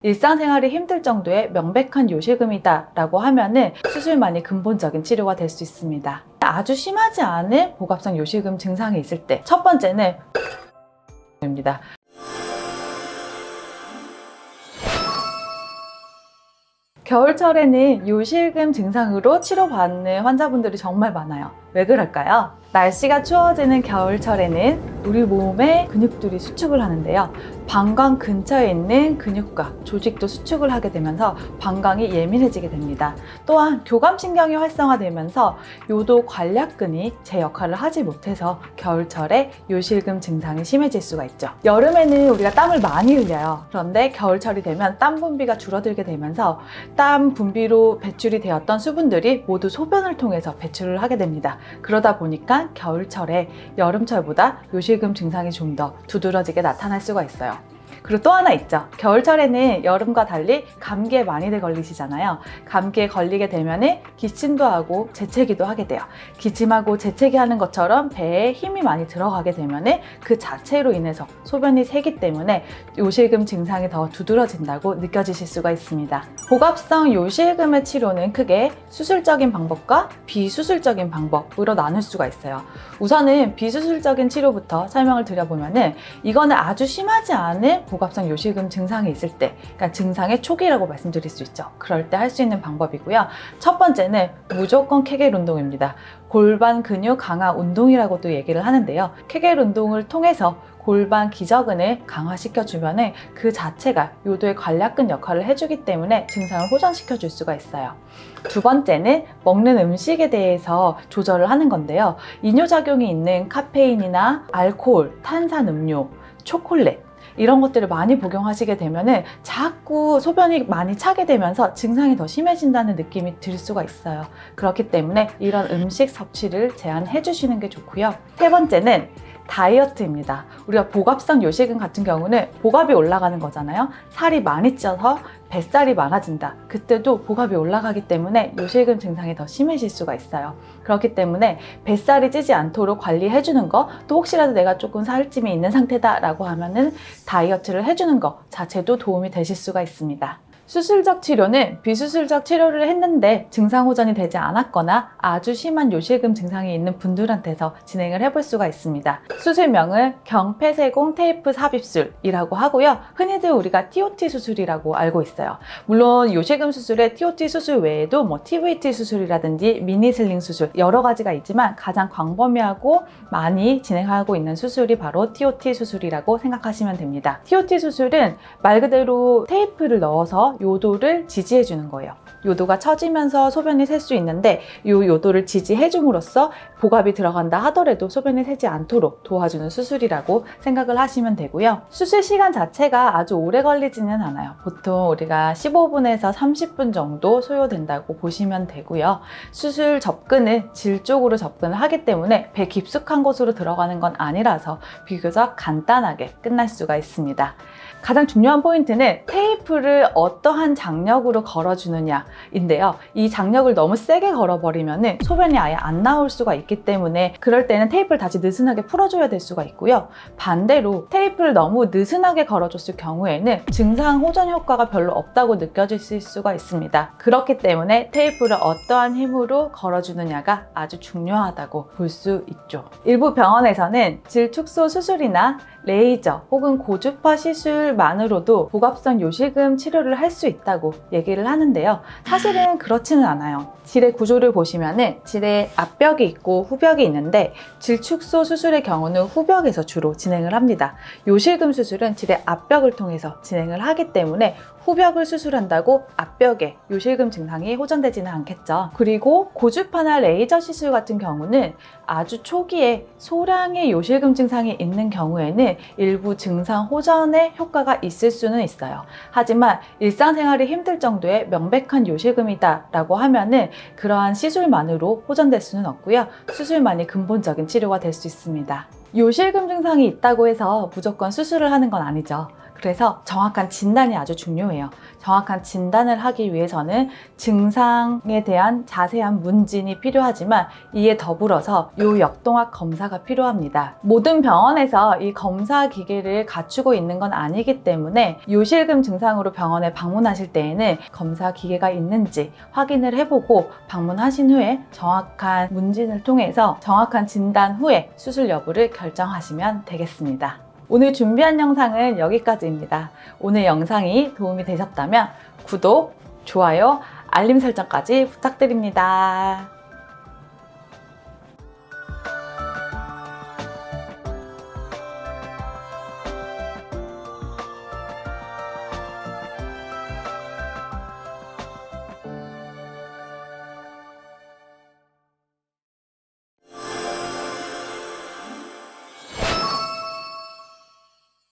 일상생활이 힘들 정도의 명백한 요실금이다 라고 하면은 수술만이 근본적인 치료가 될 수 있습니다. 아주 심하지 않은 복압성 요실금 증상이 있을 때 첫 번째는 입니다. 겨울철에는 요실금 증상으로 치료받는 환자분들이 정말 많아요. 왜 그럴까요? 날씨가 추워지는 겨울철에는 우리 몸의 근육들이 수축을 하는데요. 방광 근처에 있는 근육과 조직도 수축을 하게 되면서 방광이 예민해지게 됩니다. 또한 교감신경이 활성화되면서 요도 관략근이 제 역할을 하지 못해서 겨울철에 요실금 증상이 심해질 수가 있죠. 여름에는 우리가 땀을 많이 흘려요. 그런데 겨울철이 되면 땀 분비가 줄어들게 되면서 땀 분비로 배출이 되었던 수분들이 모두 소변을 통해서 배출을 하게 됩니다. 그러다 보니까 겨울철에 여름철보다 요실금 증상이 좀 더 두드러지게 나타날 수가 있어요. 그리고 또 하나 있죠. 겨울철에는 여름과 달리 감기에 많이들 걸리시잖아요. 감기에 걸리게 되면 기침도 하고 재채기도 하게 돼요. 기침하고 재채기 하는 것처럼 배에 힘이 많이 들어가게 되면 그 자체로 인해서 소변이 새기 때문에 요실금 증상이 더 두드러진다고 느껴지실 수가 있습니다. 복압성 요실금의 치료는 크게 수술적인 방법과 비수술적인 방법으로 나눌 수가 있어요. 우선은 비수술적인 치료부터 설명을 드려보면 이거는 아주 심하지 않은 복압성 요실금 증상이 있을 때, 그러니까 증상의 초기라고 말씀드릴 수 있죠. 그럴 때 할 수 있는 방법이고요. 첫 번째는 무조건 케겔 운동입니다. 골반 근육 강화 운동이라고도 얘기를 하는데요. 케겔 운동을 통해서 골반 기저근을 강화시켜주면 그 자체가 요도의 관략근 역할을 해주기 때문에 증상을 호전시켜 줄 수가 있어요. 두 번째는 먹는 음식에 대해서 조절을 하는 건데요. 이뇨작용이 있는 카페인이나 알코올, 탄산음료, 초콜릿 이런 것들을 많이 복용하시게 되면은 자꾸 소변이 많이 차게 되면서 증상이 더 심해진다는 느낌이 들 수가 있어요. 그렇기 때문에 이런 음식 섭취를 제한해 주시는 게 좋고요. 세 번째는 다이어트입니다. 우리가 복압성 요실금 같은 경우는 복압이 올라가는 거잖아요. 살이 많이 쪄서 뱃살이 많아진다. 그때도 복압이 올라가기 때문에 요실금 증상이 더 심해질 수가 있어요. 그렇기 때문에 뱃살이 찌지 않도록 관리해주는 거, 또 혹시라도 내가 조금 살찜이 있는 상태다라고 하면은 다이어트를 해주는 거 자체도 도움이 되실 수가 있습니다. 수술적 치료는 비수술적 치료를 했는데 증상 호전이 되지 않았거나 아주 심한 요실금 증상이 있는 분들한테서 진행을 해볼 수가 있습니다. 수술명은 경폐쇄공 테이프 삽입술이라고 하고요. 흔히들 우리가 TOT 수술이라고 알고 있어요. 물론 요실금 수술에 TOT 수술 외에도 TVT 수술이라든지 미니슬링 수술 여러 가지가 있지만 가장 광범위하고 많이 진행하고 있는 수술이 바로 TOT 수술이라고 생각하시면 됩니다. TOT 수술은 말 그대로 테이프를 넣어서 요도를 지지해 주는 거예요. 요도가 처지면서 소변이 셀 수 있는데 이 요도를 지지해 줌으로써 복압이 들어간다 하더라도 소변이 새지 않도록 도와주는 수술이라고 생각을 하시면 되고요. 수술 시간 자체가 아주 오래 걸리지는 않아요. 보통 우리가 15분에서 30분 정도 소요된다고 보시면 되고요. 수술 접근은 질 쪽으로 접근을 하기 때문에 배 깊숙한 곳으로 들어가는 건 아니라서 비교적 간단하게 끝날 수가 있습니다. 가장 중요한 포인트는 테이프를 어떠한 장력으로 걸어주느냐인데요. 이 장력을 너무 세게 걸어버리면 소변이 아예 안 나올 수가 있기 때문에 그럴 때는 테이프를 다시 느슨하게 풀어줘야 될 수가 있고요. 반대로 테이프를 너무 느슨하게 걸어줬을 경우에는 증상 호전 효과가 별로 없다고 느껴질 수가 있습니다. 그렇기 때문에 테이프를 어떠한 힘으로 걸어주느냐가 아주 중요하다고 볼 수 있죠. 일부 병원에서는 질 축소 수술이나 레이저 혹은 고주파 시술만으로도 복압성 요실금 치료를 할 수 있다고 얘기를 하는데요. 사실은 그렇지는 않아요. 질의 구조를 보시면은 질의 앞벽이 있고 후벽이 있는데 질 축소 수술의 경우는 후벽에서 주로 진행을 합니다. 요실금 수술은 질의 앞벽을 통해서 진행을 하기 때문에 후벽을 수술한다고 앞벽에 요실금 증상이 호전되지는 않겠죠. 그리고 고주파나 레이저 시술 같은 경우는 아주 초기에 소량의 요실금 증상이 있는 경우에는 일부 증상 호전의 효과가 있을 수는 있어요. 하지만 일상생활이 힘들 정도의 명백한 요실금이다 라고 하면은 그러한 시술만으로 호전될 수는 없고요. 수술만이 근본적인 치료가 될 수 있습니다. 요실금 증상이 있다고 해서 무조건 수술을 하는 건 아니죠. 그래서 정확한 진단이 아주 중요해요. 정확한 진단을 하기 위해서는 증상에 대한 자세한 문진이 필요하지만 이에 더불어서 요역동학 검사가 필요합니다. 모든 병원에서 이 검사 기계를 갖추고 있는 건 아니기 때문에 요실금 증상으로 병원에 방문하실 때에는 검사 기계가 있는지 확인을 해보고 방문하신 후에 정확한 문진을 통해서 정확한 진단 후에 수술 여부를 결정하시면 되겠습니다. 오늘 준비한 영상은 여기까지입니다. 오늘 영상이 도움이 되셨다면 구독, 좋아요, 알림 설정까지 부탁드립니다.